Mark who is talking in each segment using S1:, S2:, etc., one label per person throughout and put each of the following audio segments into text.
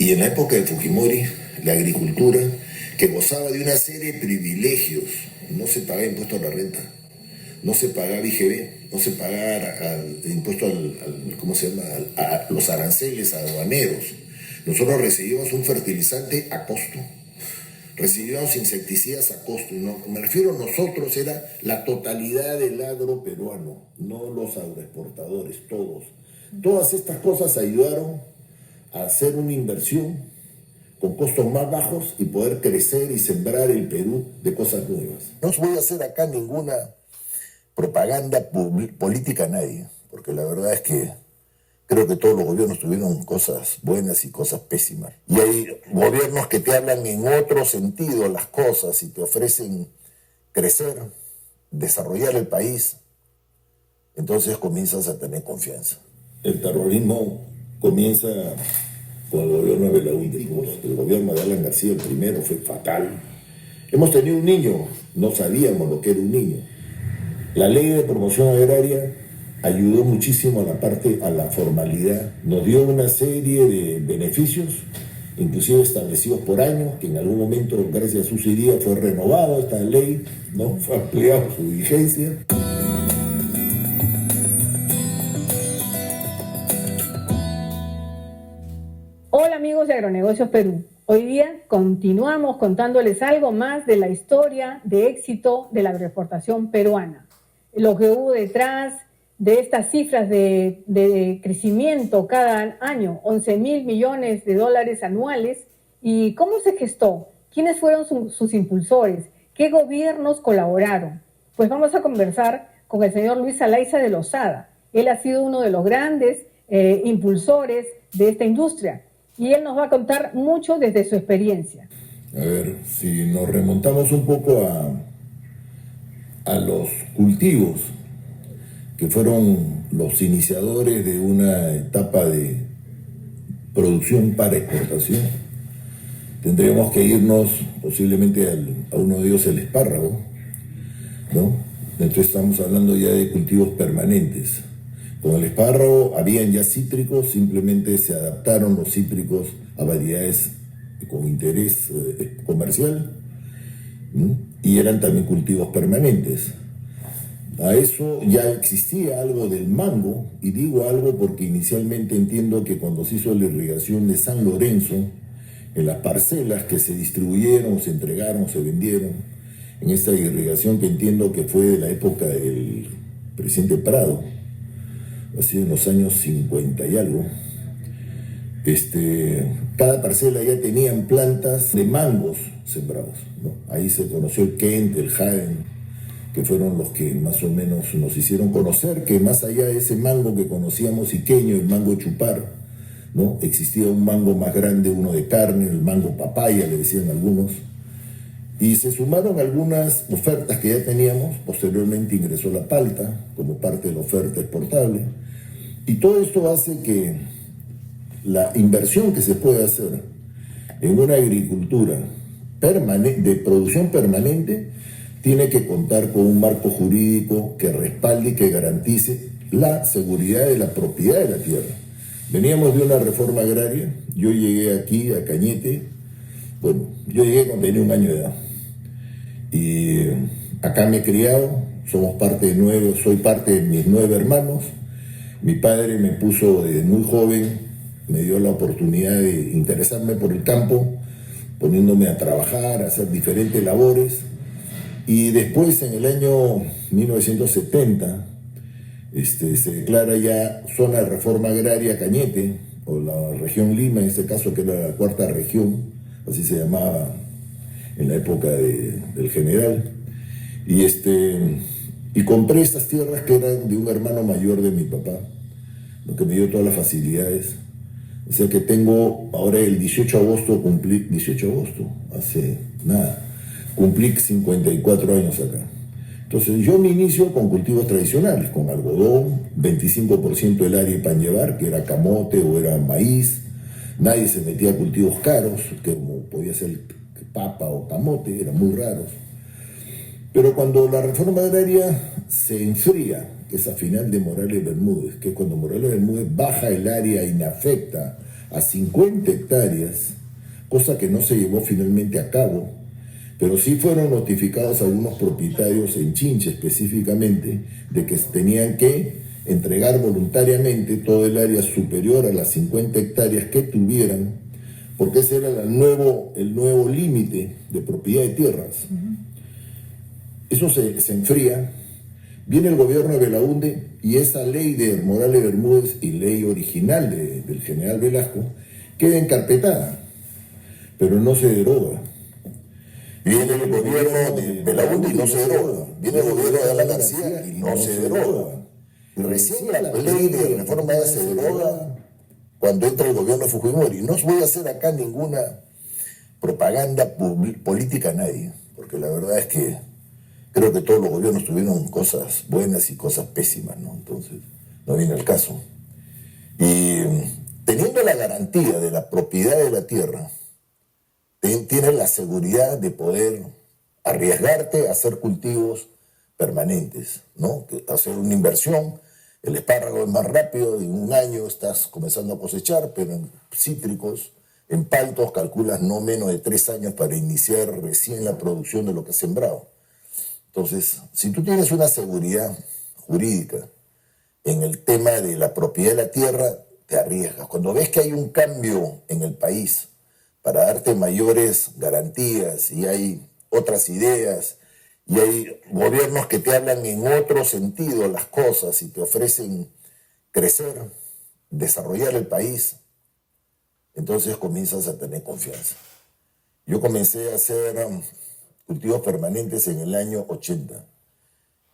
S1: Y en la época de Fujimori, la agricultura, que gozaba de una serie de privilegios, no se pagaba impuesto a la renta, no se pagaba IGB, no se pagaba impuesto ¿cómo se llama? A los aranceles aduaneros. Nosotros recibíamos un fertilizante a costo, recibíamos insecticidas a costo. Y no, me refiero a nosotros, era la totalidad del agro peruano, no los agroexportadores, todos. Todas estas cosas ayudaron a hacer una inversión con costos más bajos y poder crecer y sembrar el Perú de cosas nuevas. No os voy a hacer acá ninguna propaganda política a nadie, porque la verdad es que creo que todos los gobiernos tuvieron cosas buenas y cosas pésimas. Y hay gobiernos que te hablan en otro sentido las cosas y te ofrecen crecer, desarrollar el país. Entonces comienzas a tener confianza. El terrorismo comienza con el gobierno de Belaúnde. El gobierno de Alan García, el primero, fue fatal. Hemos tenido un niño, no sabíamos lo que era un niño. La ley de promoción agraria ayudó muchísimo a la formalidad. Nos dio una serie de beneficios, inclusive establecidos por años, que en algún momento, gracias a su subsidia, fue renovado esta ley, ¿no? Fue ampliado su vigencia.
S2: Hola amigos de Agronegocios Perú. Hoy día continuamos contándoles algo más de la historia de éxito de la agroexportación peruana. Lo que hubo detrás de estas cifras de crecimiento cada año, 11.000 millones de dólares anuales, y cómo se gestó, quiénes fueron sus impulsores, qué gobiernos colaboraron. Pues vamos a conversar con el señor Luis Alayza de Lozada. Él ha sido uno de los grandes impulsores de esta industria y él nos va a contar mucho desde su experiencia.
S1: A ver, si nos remontamos un poco a los cultivos, que fueron los iniciadores de una etapa de producción para exportación, tendríamos que irnos posiblemente a uno de ellos, el espárrago, ¿no? Entonces estamos hablando ya de cultivos permanentes. Con el espárrago habían ya cítricos, simplemente se adaptaron los cítricos a variedades con interés comercial, ¿no? Y eran también cultivos permanentes. A eso ya existía algo del mango, y digo algo porque inicialmente entiendo que cuando se hizo la irrigación de San Lorenzo, en las parcelas que se distribuyeron, se entregaron, se vendieron, en esta irrigación que entiendo que fue de la época del presidente Prado, así en los años 50 y algo, cada parcela ya tenían plantas de mangos sembrados, ¿no? Ahí se conoció el Kent, el Jaén, que fueron los que más o menos nos hicieron conocer que más allá de ese mango que conocíamos iqueño, el mango chupar, ¿no? Existía un mango más grande, uno de carne, el mango papaya, le decían algunos, y se sumaron algunas ofertas que ya teníamos. Posteriormente ingresó la palta como parte de la oferta exportable, y todo esto hace que la inversión que se puede hacer en una agricultura de producción permanente tiene que contar con un marco jurídico que respalde y que garantice la seguridad de la propiedad de la tierra. Veníamos de una reforma agraria. Yo llegué aquí a Cañete, bueno, yo llegué cuando tenía 1 año de edad, y acá me he criado. Soy parte de mis 9 hermanos. Mi padre me puso desde muy joven, me dio la oportunidad de interesarme por el campo, poniéndome a trabajar, a hacer diferentes labores. Y después, en el año 1970, se declara ya zona de reforma agraria Cañete, o la región Lima, en este caso, que era la 4ª región, así se llamaba en la época del general. Y compré estas tierras que eran de un hermano mayor de mi papá, lo que me dio todas las facilidades. O sea que tengo, ahora el 18 de agosto, hace nada, cumplí 54 años acá. Entonces yo me inicio con cultivos tradicionales, con algodón, 25% del área para llevar, que era camote o era maíz. Nadie se metía a cultivos caros, que como podía ser papa o camote, eran muy raros. Pero cuando la reforma agraria se enfría, que es a final de Morales Bermúdez, que es cuando Morales Bermúdez baja el área, inafecta a 50 hectáreas, cosa que no se llevó finalmente a cabo, pero sí fueron notificados algunos propietarios en Chincha específicamente de que tenían que entregar voluntariamente todo el área superior a las 50 hectáreas que tuvieran, porque ese era el nuevo límite de propiedad de tierras. Eso se enfría, viene el gobierno de Belaúnde y esa ley de Morales Bermúdez y ley original del general Velasco queda encarpetada, pero no se deroga. Viene el gobierno de Belaúnde y no se deroga. Viene el gobierno de Alan García y no se deroga. Y recién la ley de reforma se deroga cuando entra el gobierno de Fujimori. No voy a hacer acá ninguna propaganda política a nadie, porque la verdad es que creo que todos los gobiernos tuvieron cosas buenas y cosas pésimas, ¿no? Entonces, no viene el caso. Y teniendo la garantía de la propiedad de la tierra, tienes la seguridad de poder arriesgarte a hacer cultivos permanentes, ¿no? Hacer una inversión. El espárrago es más rápido, en un año estás comenzando a cosechar, pero en cítricos, en paltos, calculas no menos de 3 años para iniciar recién la producción de lo que has sembrado. Entonces, si tú tienes una seguridad jurídica en el tema de la propiedad de la tierra, te arriesgas. Cuando ves que hay un cambio en el país para darte mayores garantías y hay otras ideas y hay gobiernos que te hablan en otro sentido las cosas y te ofrecen crecer, desarrollar el país, entonces comienzas a tener confianza. Yo comencé a hacer cultivos permanentes en el año 80.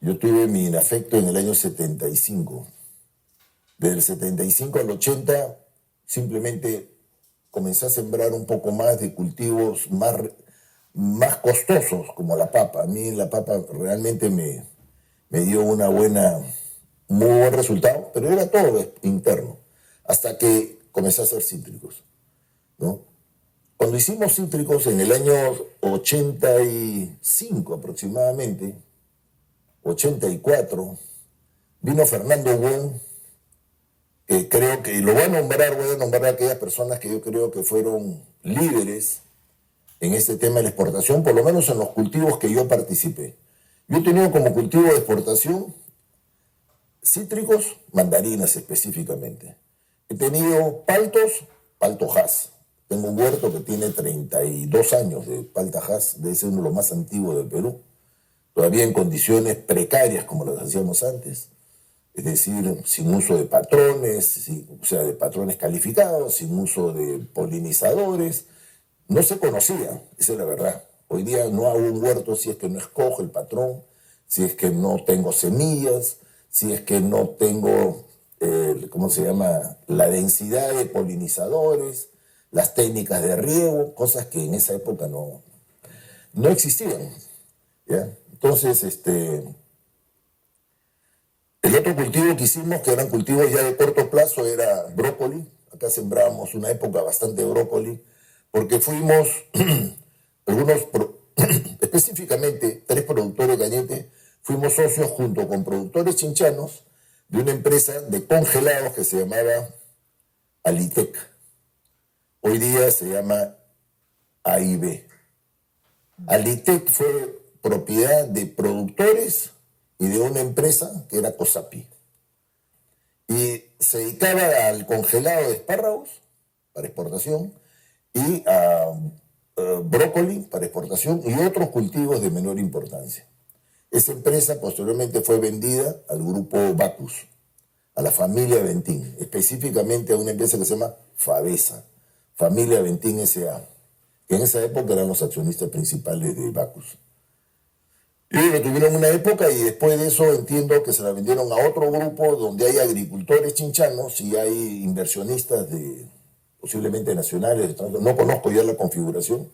S1: Yo tuve mi inafecto en el año 75. Desde el 75 al 80 simplemente comencé a sembrar un poco más de cultivos más costosos, como la papa. A mí la papa realmente me dio un muy buen resultado, pero era todo interno, hasta que comencé a hacer cítricos, ¿no? Cuando hicimos cítricos en el año 85 aproximadamente, 84, vino Fernando Buen, que creo que, y lo voy a nombrar a aquellas personas que yo creo que fueron líderes en este tema de la exportación, por lo menos en los cultivos que yo participé. Yo he tenido como cultivo de exportación cítricos, mandarinas específicamente. He tenido paltos, palto Hass. Tengo un huerto que tiene 32 años de palta Hass, debe ser uno de los más antiguos del Perú, todavía en condiciones precarias como las hacíamos antes. Es decir, sin uso de patrones, o sea, de patrones calificados, sin uso de polinizadores. No se conocía, esa es la verdad. Hoy día no hago un huerto si es que no escojo el patrón, si es que no tengo semillas, si es que no tengo, la densidad de polinizadores, las técnicas de riego, cosas que en esa época no existían, ¿ya? Entonces, el otro cultivo que hicimos, que eran cultivos ya de corto plazo, era brócoli. Acá sembrábamos una época bastante brócoli, porque fuimos específicamente 3 productores de Cañete, fuimos socios junto con productores chinchanos de una empresa de congelados que se llamaba Alitec. Hoy día se llama AIB. Alitec fue propiedad de productores y de una empresa que era COSAPI. Y se dedicaba al congelado de espárragos para exportación y a brócoli para exportación y otros cultivos de menor importancia. Esa empresa posteriormente fue vendida al grupo Bacus, a la familia Ventín, específicamente a una empresa que se llama Fabesa, Familia Ventín S.A., que en esa época eran los accionistas principales de Bacus. Y lo tuvieron una época y después de eso entiendo que se la vendieron a otro grupo donde hay agricultores chinchanos y hay inversionistas posiblemente nacionales, no conozco ya la configuración,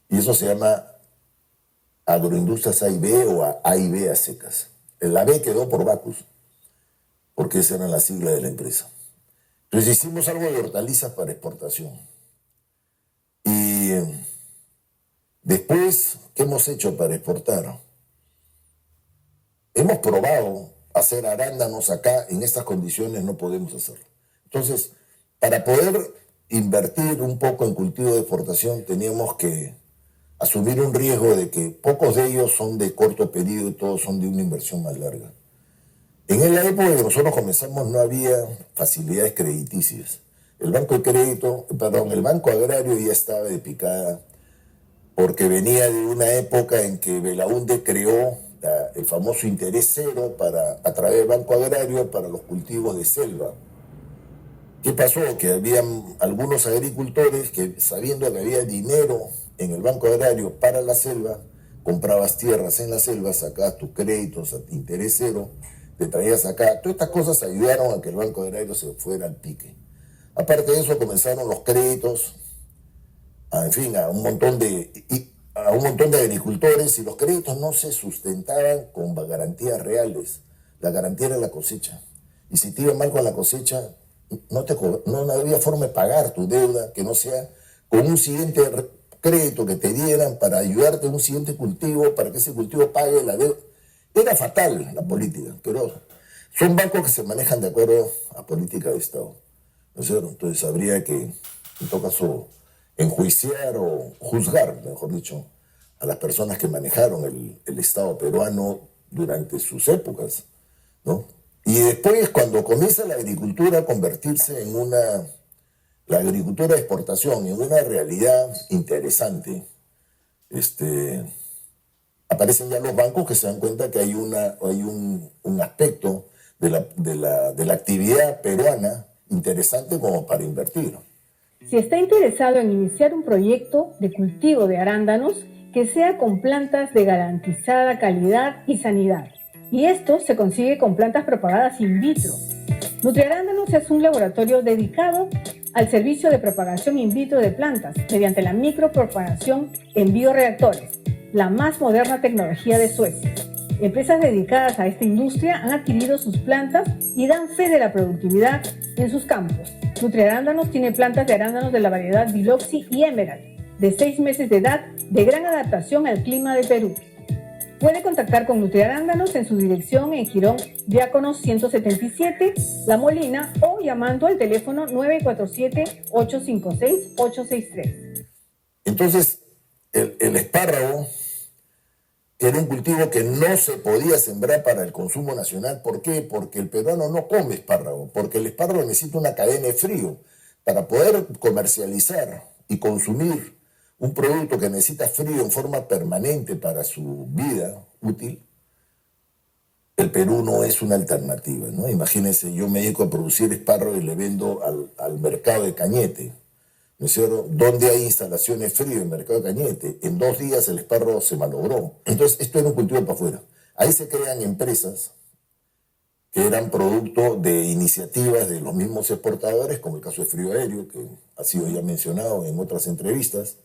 S1: y eso se llama Agroindustrias AIB o AIB a secas. La B quedó por Bacus, porque esa era la sigla de la empresa. Entonces hicimos algo de hortalizas para exportación. Y después, ¿qué hemos hecho para exportar? Hemos probado hacer arándanos acá, en estas condiciones no podemos hacerlo. Entonces, para poder invertir un poco en cultivo de exportación, teníamos que asumir un riesgo de que pocos de ellos son de corto periodo y todos son de una inversión más larga. En la época que nosotros comenzamos no había facilidades crediticias. El banco de crédito, perdón, el banco agrario ya estaba de picada porque venía de una época en que Belaúnde creó el famoso interés cero a través del banco agrario para los cultivos de selva. ¿Qué pasó? Que habían algunos agricultores que, sabiendo que había dinero en el banco agrario para la selva, comprabas tierras en la selva, sacabas tus créditos a interés cero, te traías acá. Todas estas cosas ayudaron a que el banco agrario se fuera al pique. Aparte de eso, comenzaron los créditos, en fin, a un montón de agricultores, y los créditos no se sustentaban con garantías reales. La garantía era la cosecha. Y si te iba mal con la cosecha, no había forma de pagar tu deuda que no sea con un siguiente crédito que te dieran para ayudarte en un siguiente cultivo, para que ese cultivo pague la deuda. Era fatal la política, pero son bancos que se manejan de acuerdo a política de Estado, ¿no es cierto? Entonces habría que, en todo caso, enjuiciar o juzgar, mejor dicho, a las personas que manejaron el Estado peruano durante sus épocas, ¿no? Y después, cuando comienza la agricultura a convertirse en la agricultura de exportación, en una realidad interesante, aparecen ya los bancos que se dan cuenta que hay un aspecto de la actividad peruana interesante como para invertir.
S2: Si está interesado en iniciar un proyecto de cultivo de arándanos que sea con plantas de garantizada calidad y sanidad, y esto se consigue con plantas propagadas in vitro. Nutriarándanos es un laboratorio dedicado al servicio de propagación in vitro de plantas mediante la micropropagación en bioreactores, la más moderna tecnología de Suecia. Empresas dedicadas a esta industria han adquirido sus plantas y dan fe de la productividad en sus campos. Nutriarándanos tiene plantas de arándanos de la variedad Biloxi y Emerald, de 6 meses de edad, de gran adaptación al clima de Perú. Puede contactar con Nutriarándanos en su dirección en Girón Diáconos 177, La Molina, o llamando al teléfono 947-856-863.
S1: Entonces, el espárrago era un cultivo que no se podía sembrar para el consumo nacional. ¿Por qué? Porque el peruano no come espárrago, porque el espárrago necesita una cadena de frío para poder comercializar y consumir un producto que necesita frío en forma permanente para su vida útil. El Perú no es una alternativa, ¿no? Imagínense, yo me dedico a producir espárrago y le vendo al mercado de Cañete, ¿no es cierto? ¿Dónde hay instalaciones frío en el mercado de Cañete? En 2 días el espárrago se malogró. Entonces, esto era un cultivo para afuera. Ahí se crean empresas que eran producto de iniciativas de los mismos exportadores, como el caso de Frío Aéreo, que ha sido ya mencionado en otras entrevistas,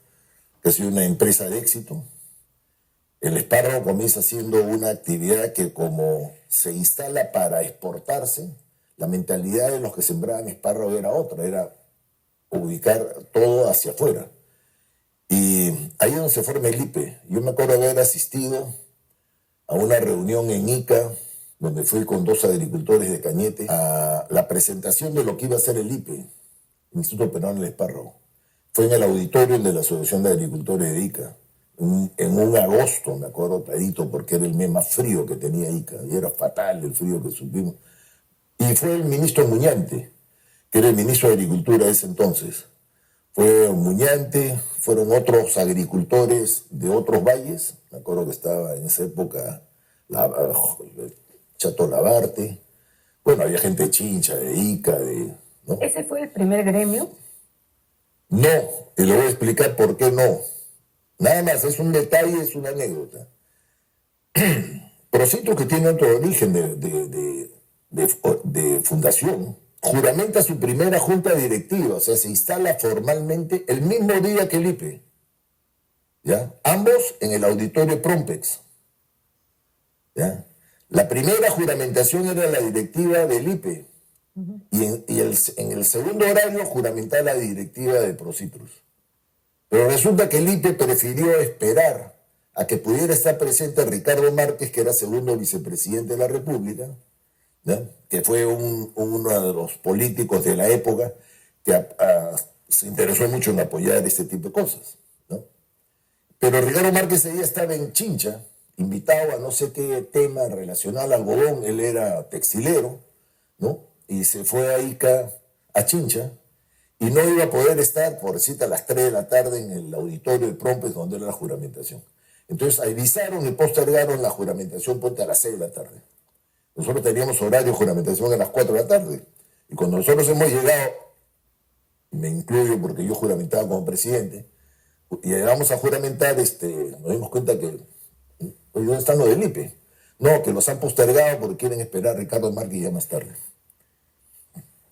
S1: que ha sido una empresa de éxito. El espárrago comienza siendo una actividad que, como se instala para exportarse, la mentalidad de los que sembraban espárrago era otra, era ubicar todo hacia afuera. Y ahí es donde se forma el IPE. Yo me acuerdo haber asistido a una reunión en Ica, donde fui con 2 agricultores de Cañete, a la presentación de lo que iba a ser el IPE, el Instituto Peruano del Espárrago. Fue en el auditorio de la Asociación de Agricultores de Ica, en un agosto, me acuerdo clarito, porque era el mes más frío que tenía Ica, y era fatal el frío que supimos. Y fue el ministro Muñante, que era el ministro de Agricultura de ese entonces. Fue Muñante, fueron otros agricultores de otros valles, me acuerdo que estaba en esa época Chato Labarte, bueno, había gente de Chincha, de Ica, ¿no?
S2: ¿Ese fue el primer gremio?
S1: No, y le voy a explicar por qué no. Nada más, es un detalle, es una anécdota. Procitos, que tiene otro origen de fundación, juramenta su primera junta directiva, o sea, se instala formalmente el mismo día que el IPE, ¿ya? Ambos en el auditorio Prompex, ¿ya? La primera juramentación era la directiva del IPE, y en el segundo horario juramentaba la directiva de Procitrus. Pero resulta que el IPE prefirió esperar a que pudiera estar presente Ricardo Márquez, que era segundo vicepresidente de la República, ¿no? Que fue uno de los políticos de la época que se interesó mucho en apoyar este tipo de cosas, ¿no? Pero Ricardo Márquez ese día estaba en Chincha, invitado a no sé qué tema relacionado al algodón, él era textilero, ¿no? Y se fue a Ica, a Chincha, y no iba a poder estar, por decirte, a las 3 de la tarde en el auditorio de Prompes, donde era la juramentación. Entonces avisaron y postergaron la juramentación ponte a las 6 de la tarde. Nosotros teníamos horario de juramentación a las 4 de la tarde. Y cuando nosotros hemos llegado, me incluyo porque yo juramentaba como presidente, y llegamos a juramentar, nos dimos cuenta que, oye, ¿dónde están los del IPE? No, que los han postergado porque quieren esperar a Ricardo Márquez ya más tarde.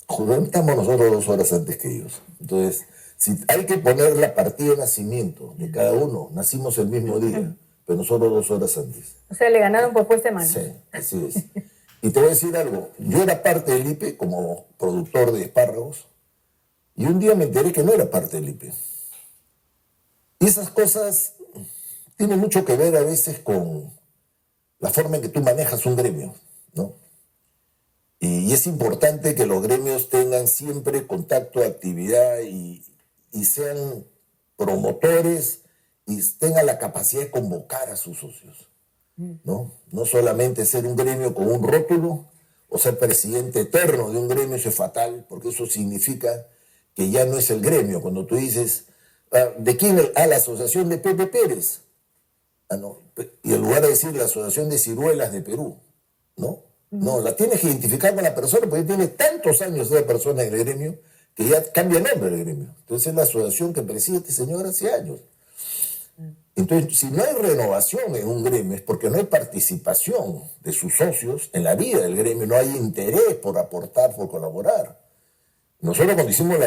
S1: Juramentamos nosotros 2 horas antes que ellos. Entonces, si hay que poner la partida de nacimiento de cada uno, nacimos el mismo día, pero nosotros 2 horas antes.
S2: O sea, le ganaron por puesta de mano.
S1: Sí, así es. Y te voy a decir algo, yo era parte del IPE como productor de espárragos, y un día me enteré que no era parte del IPE. Y esas cosas tienen mucho que ver a veces con la forma en que tú manejas un gremio, ¿no? Y es importante que los gremios tengan siempre contacto, actividad y sean promotores y tengan la capacidad de convocar a sus socios, ¿no? No solamente ser un gremio con un rótulo o ser presidente eterno de un gremio, eso es fatal, porque eso significa que ya no es el gremio. Cuando tú dices, ¿de quién? A la asociación de Pepe Pérez. No. Y en lugar de decir la asociación de ciruelas de Perú, ¿no? No, la tienes que identificar con la persona, porque tiene tantos años esa persona en el gremio que ya cambia el nombre del gremio. Entonces es la asociación que preside este señor hace años. Entonces, si no hay renovación en un gremio es porque no hay participación de sus socios en la vida del gremio, no hay interés por aportar, por colaborar. Nosotros cuando hicimos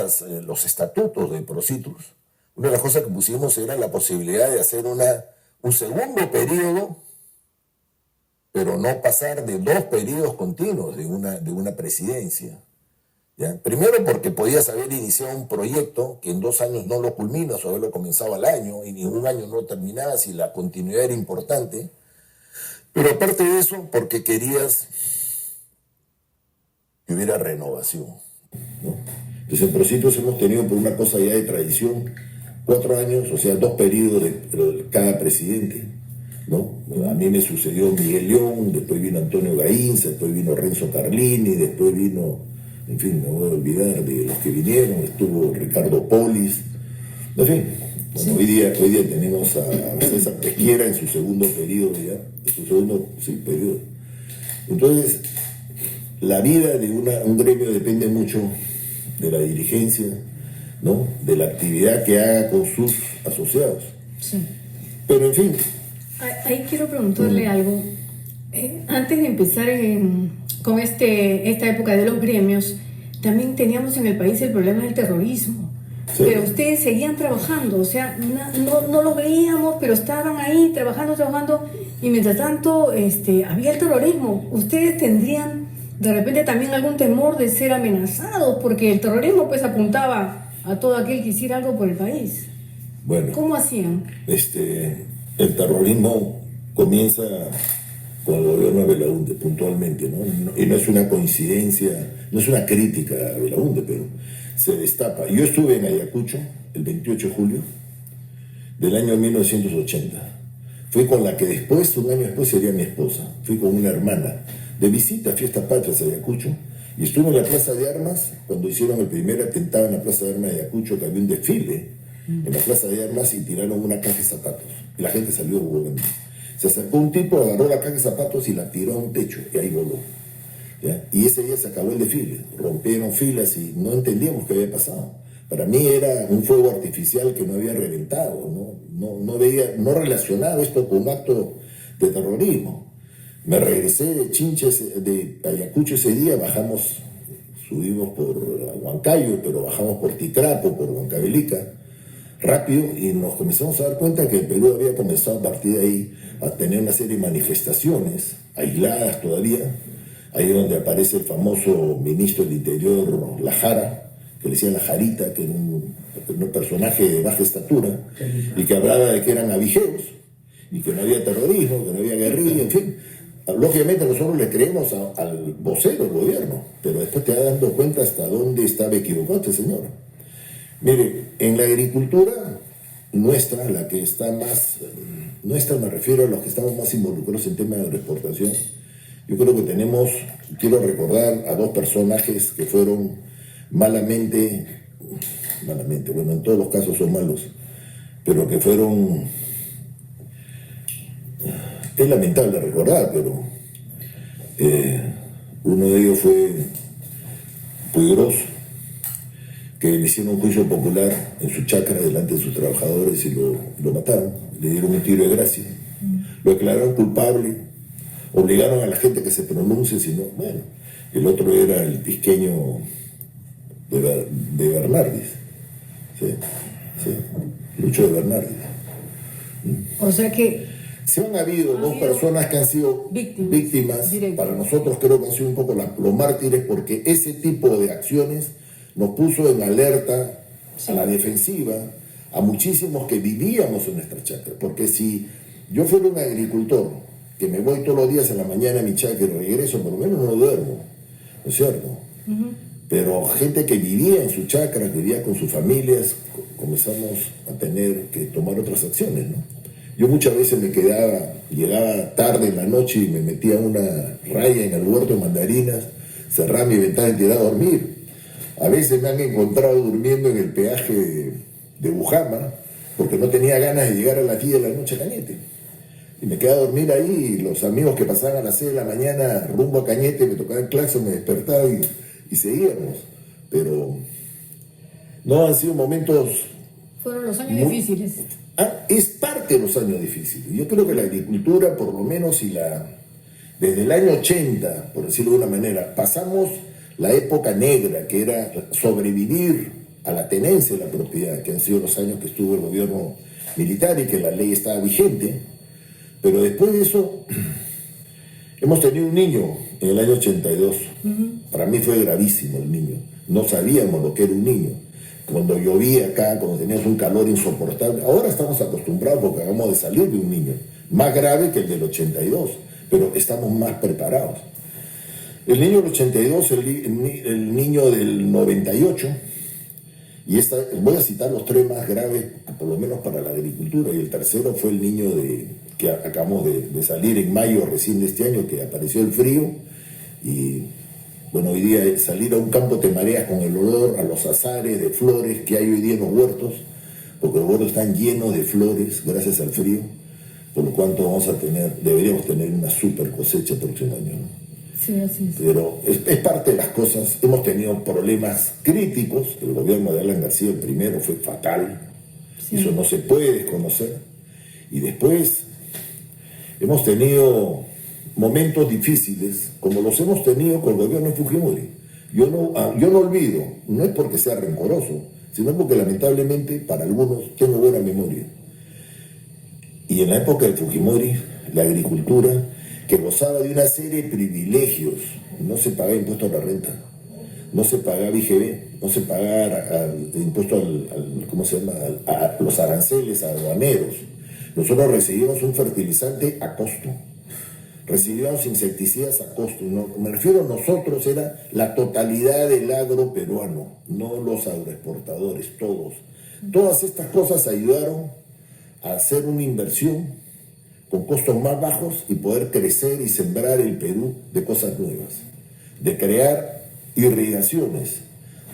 S1: los estatutos de Procitrus, una de las cosas que pusimos era la posibilidad de hacer un segundo periodo, pero no pasar de 2 periodos continuos de una presidencia. ¿Ya? Primero porque podías haber iniciado un proyecto que en 2 años no lo culminas o haberlo comenzado al año y ni un año no lo terminabas y la continuidad era importante. Pero aparte de eso, porque querías que hubiera renovación, ¿no? Entonces en Procitrus hemos tenido por una cosa ya de tradición 4 años, o sea, 2 periodos de cada presidente, ¿no? A mí me sucedió Miguel León, después vino Antonio Gainza, después vino Renzo Carlini, después vino, en fin, no voy a olvidar de los que vinieron, estuvo Ricardo Polis, en fin. Bueno, sí. hoy día tenemos a César Pesquera en su segundo periodo ya, en su segundo periodo. Entonces, la vida de un gremio depende mucho de la dirigencia, ¿no? De la actividad que haga con sus asociados. Sí. Pero en fin.
S2: Ahí quiero preguntarle algo. Antes de empezar con esta época de los gremios, también teníamos en el país el problema del terrorismo. Sí. Pero ustedes seguían trabajando, o sea, no los veíamos, pero estaban ahí trabajando, y mientras tanto había el terrorismo. ¿Ustedes tendrían de repente también algún temor de ser amenazados? Porque el terrorismo pues apuntaba a todo aquel que hiciera algo por el país.
S1: Bueno,
S2: ¿cómo hacían?
S1: El terrorismo comienza con el gobierno de Belaúnde, puntualmente, ¿no? Y no es una coincidencia, no es una crítica a Belaúnde, pero se destapa. Yo estuve en Ayacucho el 28 de julio del año 1980. Fui con la que después, un año después, sería mi esposa. Fui con una hermana de visita a Fiestas Patrias a Ayacucho, y estuve en la Plaza de Armas cuando hicieron el primer atentado en la Plaza de Armas de Ayacucho, que había un desfile en la Plaza de Armas y tiraron una caja de zapatos. Y la gente salió volando. Se acercó un tipo, agarró la caja de zapatos y la tiró a un techo, y ahí voló. ¿Ya? Y ese día se acabó el desfile. Rompieron filas y no entendíamos qué había pasado. Para mí era un fuego artificial que no había reventado. No relacionaba esto con un acto de terrorismo. Me regresé de Chincha, de Ayacucho ese día, subimos por Huancayo, pero bajamos por Titrapo, por Huancavelica, rápido, y nos comenzamos a dar cuenta que el Perú había comenzado a partir de ahí a tener una serie de manifestaciones aisladas todavía. Ahí es donde aparece el famoso ministro del Interior, La Jara, que le decían La Jarita, que era un personaje de baja estatura, y que hablaba de que eran avijeros, y que no había terrorismo, que no había guerrilla, en fin. Lógicamente nosotros le creemos al vocero del gobierno, pero después te vas dando cuenta hasta dónde estaba equivocado este señor. Mire, en la agricultura nuestra, la que está más, nuestra me refiero a los que estamos más involucrados en temas de agroexportación, yo creo que quiero recordar a dos personajes que fueron malamente, bueno, en todos los casos son malos, pero que fueron, es lamentable recordar, pero uno de ellos fue Puigros, que le hicieron un juicio popular en su chacra delante de sus trabajadores y lo mataron, le dieron un tiro de gracia, lo declararon culpable, obligaron a la gente que se pronuncie, sino, bueno, el otro era el pisqueño de Bernardis, sí, Lucho de Bernardis.
S2: O sea que
S1: Sí han habido dos personas que han sido víctimas para nosotros creo que han sido un poco los mártires, porque ese tipo de acciones nos puso en alerta a la defensiva a muchísimos que vivíamos en nuestra chacra, porque si yo fuera un agricultor que me voy todos los días en la mañana a mi chacra y regreso, por lo menos no duermo, ¿no es cierto? Pero gente que vivía en su chacra, que vivía con sus familias, comenzamos a tener que tomar otras acciones, ¿no? Yo muchas veces llegaba tarde en la noche y me metía una raya en el huerto de mandarinas, cerraba mi ventana y tiraba a dormir. A veces me han encontrado durmiendo en el peaje de Bujama, porque no tenía ganas de llegar a las 10 de la noche a Cañete. Y me quedaba a dormir ahí, y los amigos que pasaban a las 6 de la mañana rumbo a Cañete, me tocaban el claxon, me despertaba y seguíamos. Pero no han sido momentos...
S2: Fueron los años difíciles.
S1: Es parte de los años difíciles. Yo creo que la agricultura, por lo menos, desde el año 80, por decirlo de una manera, pasamos la época negra, que era sobrevivir a la tenencia de la propiedad, que han sido los años que estuvo el gobierno militar y que la ley estaba vigente. Pero después de eso, hemos tenido un niño en el año 82. Para mí fue gravísimo el niño. No sabíamos lo que era un niño. Cuando llovía acá, cuando teníamos un calor insoportable, ahora estamos acostumbrados porque acabamos de salir de un niño, más grave que el del 82, pero estamos más preparados. El niño del 82, el niño del 98, y voy a citar los tres más graves, por lo menos para la agricultura, y el tercero fue el niño que acabamos de salir en mayo recién de este año, que apareció el frío, y bueno, hoy día salir a un campo te mareas con el olor a los azares de flores que hay hoy día en los huertos, porque los huertos están llenos de flores gracias al frío, por lo cual deberíamos tener una super cosecha el próximo año, ¿no?
S2: Sí, así es.
S1: Pero es parte de las cosas. Hemos tenido problemas críticos. El gobierno de Alan García, el primero, fue fatal. Sí. Eso no se puede desconocer. Y después hemos tenido momentos difíciles, como los hemos tenido con el gobierno de Fujimori. Yo no olvido, no es porque sea rencoroso, sino porque lamentablemente para algunos tengo buena memoria. Y en la época de Fujimori, la agricultura, que gozaba de una serie de privilegios, no se pagaba impuesto a la renta, no se pagaba IGB, no se pagaba impuesto a los aranceles aduaneros. Nosotros recibíamos un fertilizante a costo, recibíamos insecticidas a costo. No, me refiero a nosotros, era la totalidad del agro peruano, no los agroexportadores, todos. Todas estas cosas ayudaron a hacer una inversión con costos más bajos y poder crecer y sembrar el Perú de cosas nuevas, de crear irrigaciones,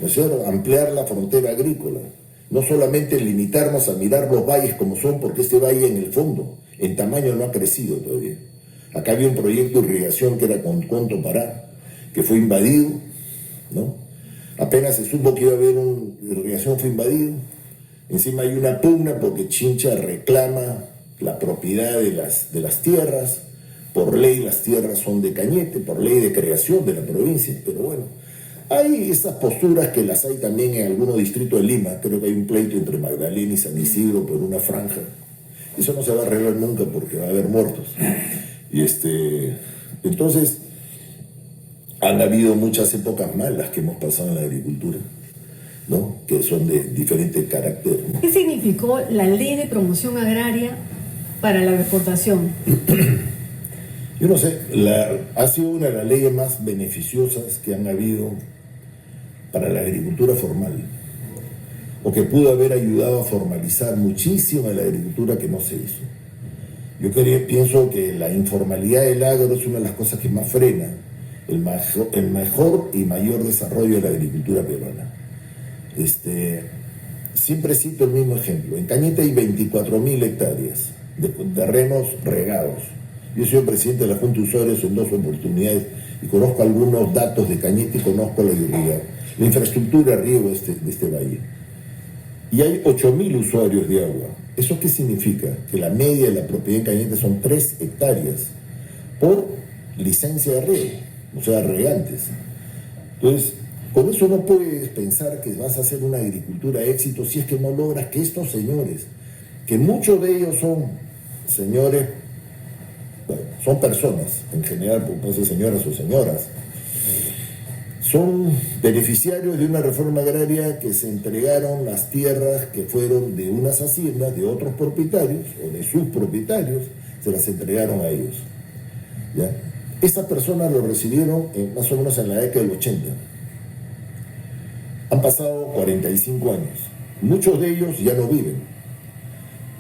S1: ¿no es cierto? Ampliar la frontera agrícola, no solamente limitarnos a mirar los valles como son, porque este valle en el fondo, en tamaño no ha crecido todavía. Acá había un proyecto de irrigación que era con Conto Pará, que fue invadido, ¿no? Apenas se supo que iba a haber una irrigación, fue invadido. Encima hay una pugna porque Chincha reclama la propiedad de las tierras. Por ley las tierras son de Cañete, por ley de creación de la provincia, pero bueno, hay estas posturas que las hay también en algunos distritos de Lima. Creo que hay un pleito entre Magdalena y San Isidro por una franja. Eso no se va a arreglar nunca porque va a haber muertos. Y entonces han habido muchas épocas malas que hemos pasado en la agricultura, ¿no? Que son de diferente carácter, ¿no?
S2: ¿Qué significó la ley de promoción agraria para la exportación?
S1: Yo no sé, ha sido una de las leyes más beneficiosas que han habido para la agricultura formal. o que pudo haber ayudado a formalizar muchísimo la agricultura que no se hizo. Yo pienso que la informalidad del agro es una de las cosas que más frena el mejor y mayor desarrollo de la agricultura peruana. Siempre cito el mismo ejemplo. En Cañete hay 24.000 hectáreas de terrenos regados. Yo soy presidente de la Junta de Usuarios en 2 oportunidades y conozco algunos datos de Cañete y conozco la infraestructura de riego de este valle. Y hay 8.000 usuarios de agua. ¿Eso qué significa? Que la media de la propiedad en Cañete son 3 hectáreas por licencia de riego, o sea, regantes. Entonces, con eso no puedes pensar que vas a hacer una agricultura de éxito si es que no logras que estos señores, que muchos de ellos son señores, bueno, son personas, en general, pueden ser señoras o señoras, son beneficiarios de una reforma agraria que se entregaron las tierras que fueron de unas haciendas, de otros propietarios, o de sus propietarios, se las entregaron a ellos. ¿Ya? Estas personas lo recibieron más o menos en la década del 80. Han pasado 45 años. Muchos de ellos ya no viven.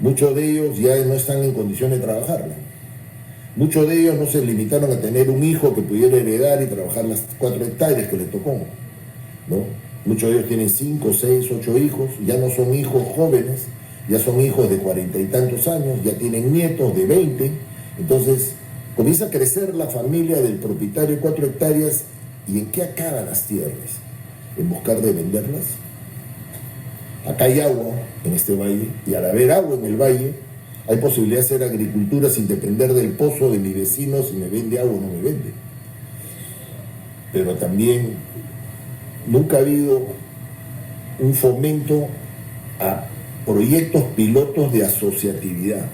S1: Muchos de ellos ya no están en condiciones de trabajarla. Muchos de ellos no se limitaron a tener un hijo que pudiera heredar y trabajar las 4 hectáreas que le tocó, ¿no? Muchos de ellos tienen 5, 6, 8 hijos, ya no son hijos jóvenes, ya son hijos de 40 y tantos años, ya tienen nietos de 20. Entonces comienza a crecer la familia del propietario de 4 hectáreas. ¿Y en qué acaban las tierras? En buscar de venderlas. Acá hay agua en este valle, y al haber agua en el valle hay posibilidad de hacer agricultura sin depender del pozo de mi vecino, si me vende agua o no me vende. Pero también nunca ha habido un fomento a proyectos pilotos de asociatividad.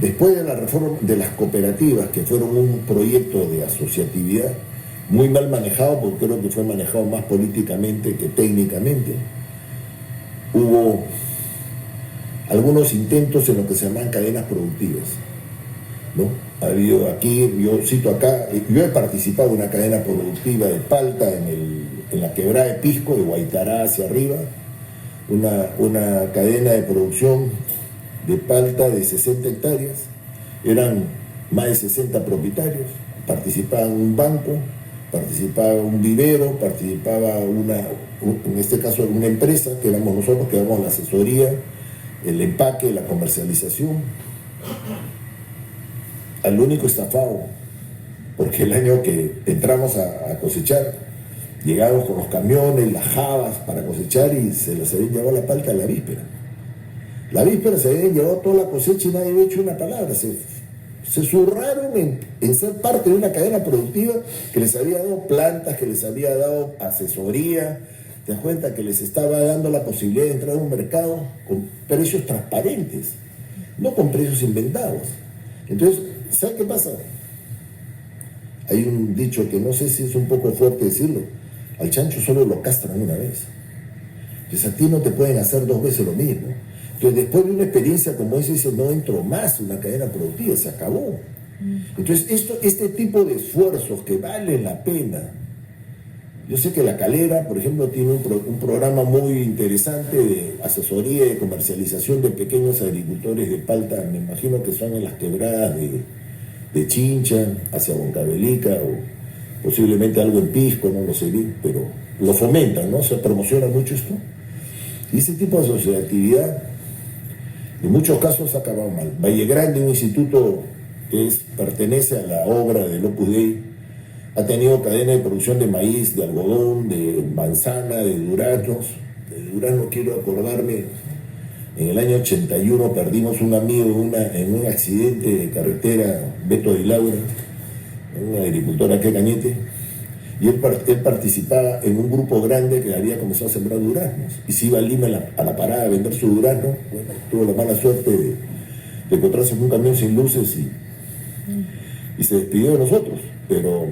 S1: Después de la reforma de las cooperativas, que fueron un proyecto de asociatividad muy mal manejado, porque creo que fue manejado más políticamente que técnicamente, hubo algunos intentos en lo que se llaman cadenas productivas, ¿no? Ha habido aquí, yo cito acá, yo he participado en una cadena productiva de palta en la quebrada de Pisco, de Guaitará hacia arriba, una cadena de producción de palta de 60 hectáreas, eran más de 60 propietarios, participaba un banco, participaba un vivero, participaba en este caso una empresa, que éramos nosotros, que damos la asesoría, el empaque, la comercialización. Al único estafado, porque el año que entramos a cosechar, llegamos con los camiones, las jabas para cosechar, y se les habían llevado la palta a la víspera. La víspera se habían llevado toda la cosecha y nadie había hecho una palabra. Se zurraron en ser parte de una cadena productiva que les había dado plantas, que les había dado asesoría. Te das cuenta que les estaba dando la posibilidad de entrar a un mercado con precios transparentes, no con precios inventados. Entonces, ¿sabes qué pasa? Hay un dicho que no sé si es un poco fuerte decirlo: al chancho solo lo castran una vez. Entonces a ti no te pueden hacer 2 veces lo mismo. Entonces, después de una experiencia como esa, dice, no entro más en una cadena productiva, se acabó. Entonces, este tipo de esfuerzos que valen la pena. Yo sé que La Calera, por ejemplo, tiene un programa muy interesante de asesoría y de comercialización de pequeños agricultores de palta. Me imagino que son en las quebradas de Chincha, hacia Huancavelica, o posiblemente algo en Pisco, no lo sé bien, pero lo fomentan, ¿no? Se promociona mucho esto. Y ese tipo de asociatividad, en muchos casos, ha acabado mal. Valle Grande, un instituto que pertenece a la obra del Opus Dei, ha tenido cadena de producción de maíz, de algodón, de manzana, de duraznos. De durazno quiero acordarme, en el año 81 perdimos un amigo en un accidente de carretera, Beto de Laura, un agricultor aquí en Cañete, y él participaba en un grupo grande que había comenzado a sembrar duraznos, y se iba a Lima a la parada a vender su durazno. Bueno, tuvo la mala suerte de encontrarse con un camión sin luces y se despidió de nosotros. Pero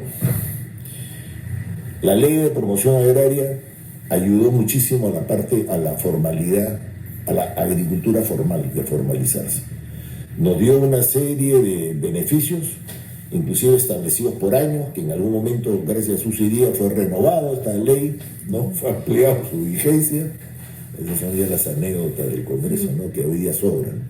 S1: la ley de promoción agraria ayudó muchísimo a la formalidad, a la agricultura formal, de formalizarse. Nos dio una serie de beneficios, inclusive establecidos por años, que en algún momento, gracias a su día, fue renovado esta ley, ¿no? Fue ampliado su vigencia, Esas son ya las anécdotas del Congreso, ¿no? Que hoy día sobran.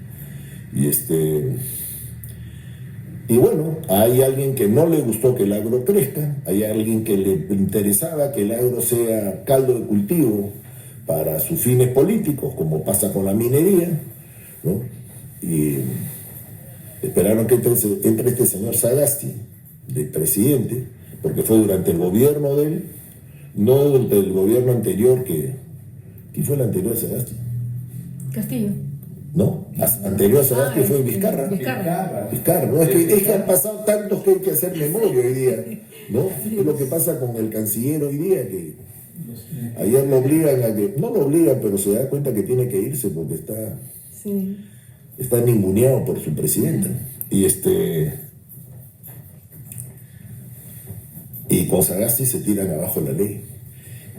S1: Y bueno, hay alguien que no le gustó que el agro crezca, hay alguien que le interesaba que el agro sea caldo de cultivo para sus fines políticos, como pasa con la minería, ¿no? Y esperaron que entre este señor Sagasti, de presidente, porque fue durante el gobierno de él, no durante el gobierno anterior ¿quién fue el anterior a Sagasti?
S3: Castillo.
S1: ¿No? Anterior a Sagasti fue Vizcarra. Vizcarra, ¿no? Es que han pasado tantos que hay que hacer memoria hoy día, ¿no? Es lo que pasa con el canciller hoy día, que ayer lo obligan a que, no lo obligan, pero se da cuenta que tiene que irse porque está ninguneado por su presidenta. Y con Sagasti se tiran abajo la ley.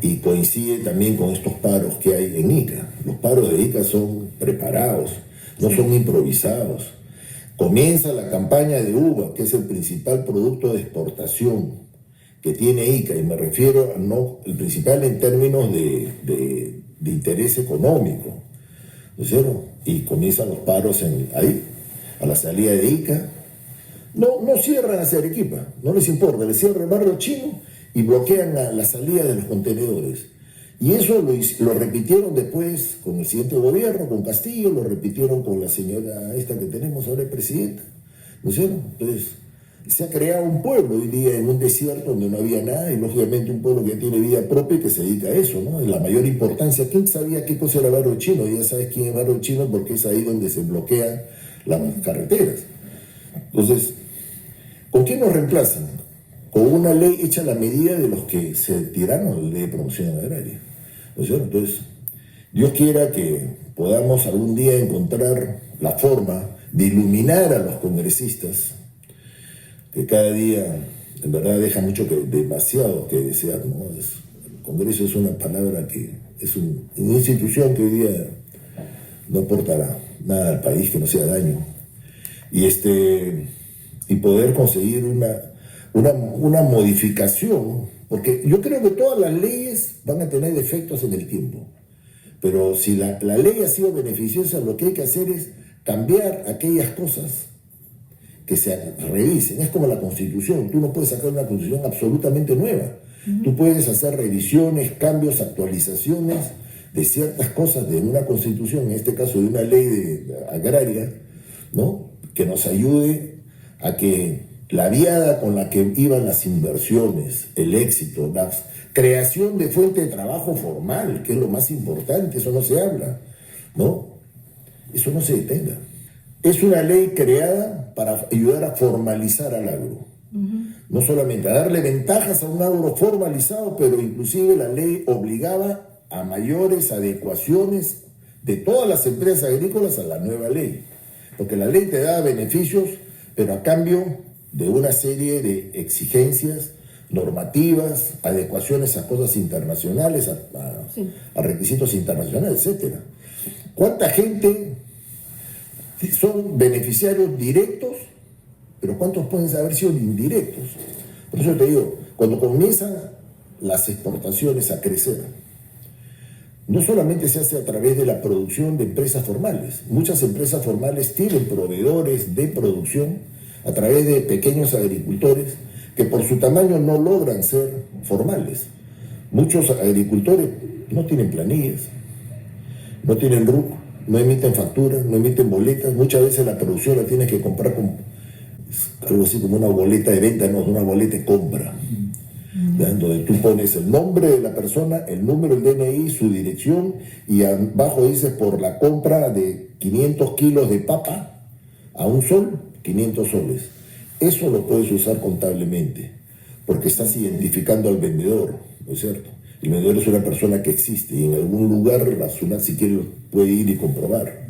S1: Y coincide también con estos paros que hay en Ica. Los paros de Ica son preparados, no son improvisados. Comienza la campaña de uva, que es el principal producto de exportación que tiene Ica, y me refiero a no el principal en términos de interés económico, ¿no es cierto? Y comienzan los paros ahí, a la salida de Ica. No cierran hacia Arequipa, no les importa, les cierran el barrio chino y bloquean la salida de los contenedores. Y eso lo repitieron después con el siguiente gobierno, con Castillo, lo repitieron con la señora esta que tenemos ahora, presidenta, ¿no es cierto? Entonces, se ha creado un pueblo hoy día en un desierto donde no había nada, y lógicamente un pueblo que tiene vida propia y que se dedica a eso, ¿no? En la mayor importancia. ¿Quién sabía qué cosa era barrio chino? Ya sabes quién es barrio chino porque es ahí donde se bloquean las carreteras. Entonces, ¿con quién nos reemplazan? Con una ley hecha a la medida de los que se tiraron la ley de promoción agraria, ¿no es cierto? Entonces, Dios quiera que podamos algún día encontrar la forma de iluminar a los congresistas, que cada día, en verdad, deja demasiado que desear, ¿no? El Congreso es una palabra que es una institución que hoy día no aporta nada al país que no sea daño. Y poder conseguir una modificación, porque yo creo que todas las leyes van a tener defectos en el tiempo, pero si la ley ha sido beneficiosa, lo que hay que hacer es cambiar aquellas cosas que se revisen. Es como la Constitución, tú no puedes sacar una Constitución absolutamente nueva, tú puedes hacer revisiones, cambios, actualizaciones de ciertas cosas de una Constitución, en este caso de una ley agraria, ¿no? Que nos ayude a que la viada con la que iban las inversiones, el éxito, la creación de fuente de trabajo formal, que es lo más importante, eso no se habla, ¿no? Eso no se detenga. Es una ley creada para ayudar a formalizar al agro. No solamente a darle ventajas a un agro formalizado, pero inclusive la ley obligaba a mayores adecuaciones de todas las empresas agrícolas a la nueva ley. Porque la ley te da beneficios, pero a cambio de una serie de exigencias normativas, adecuaciones a cosas internacionales, a requisitos internacionales, etc. ¿Cuánta gente son beneficiarios directos, pero cuántos pueden haber sido indirectos? Por eso te digo, cuando comienzan las exportaciones a crecer, no solamente se hace a través de la producción de empresas formales. Muchas empresas formales tienen proveedores de producción a través de pequeños agricultores que por su tamaño no logran ser formales. Muchos agricultores no tienen planillas, no tienen RUC, no emiten facturas, no emiten boletas. Muchas veces la producción la tienes que comprar con algo así como una boleta de venta, no, una boleta de compra. Donde tú pones el nombre de la persona, el número del DNI, su dirección, y abajo dices por la compra de 500 kilos de papa a un sol, 500 soles. Eso lo puedes usar contablemente, porque estás identificando al vendedor, ¿no es cierto? El vendedor es una persona que existe y en algún lugar la SUNAT, si quiere, puede ir y comprobar.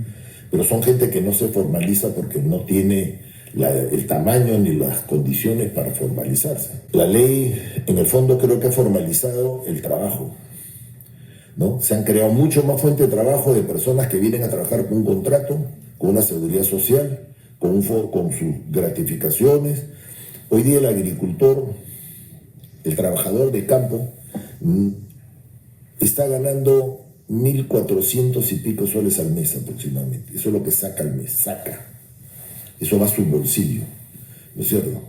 S1: Pero son gente que no se formaliza porque no tiene el tamaño ni las condiciones para formalizarse. La ley, en el fondo, creo que ha formalizado el trabajo, ¿no? Se han creado mucho más fuentes de trabajo de personas que vienen a trabajar con un contrato, con una seguridad social, con sus gratificaciones. Hoy día el agricultor, el trabajador de campo, está ganando 1.400 y pico soles al mes aproximadamente. Eso es lo que saca al mes, saca. Eso va a su bolsillo, ¿no es cierto?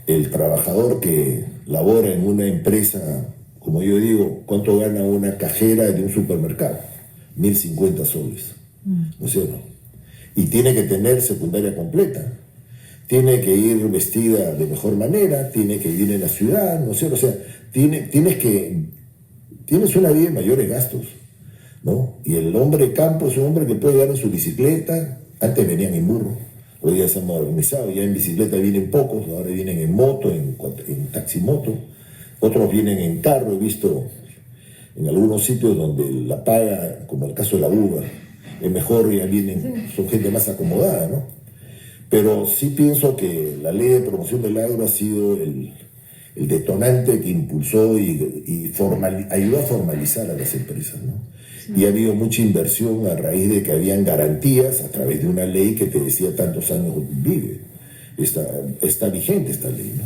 S1: El trabajador que labora en una empresa, como yo digo, ¿cuánto gana una cajera de un supermercado? 1.050 soles, ¿no es cierto? Y tiene que tener secundaria completa, tiene que ir vestida de mejor manera, tiene que vivir en la ciudad, ¿no es cierto? O sea, tienes una vida de mayores gastos, ¿no? Y el hombre de campo es un hombre que puede llegar en su bicicleta, antes venían en burro, hoy ya se han modernizado, ya en bicicleta vienen pocos, ahora vienen en moto, en taximoto, otros vienen en carro, he visto en algunos sitios donde la paga, como el caso de la Uber, es mejor, ya vienen, son gente más acomodada, ¿no? Pero sí pienso que la ley de promoción del agro ha sido el detonante que impulsó y ayudó a formalizar a las empresas, ¿no? Sí. Y ha habido mucha inversión a raíz de que habían garantías a través de una ley que te decía tantos años vive. Está vigente esta ley, ¿no?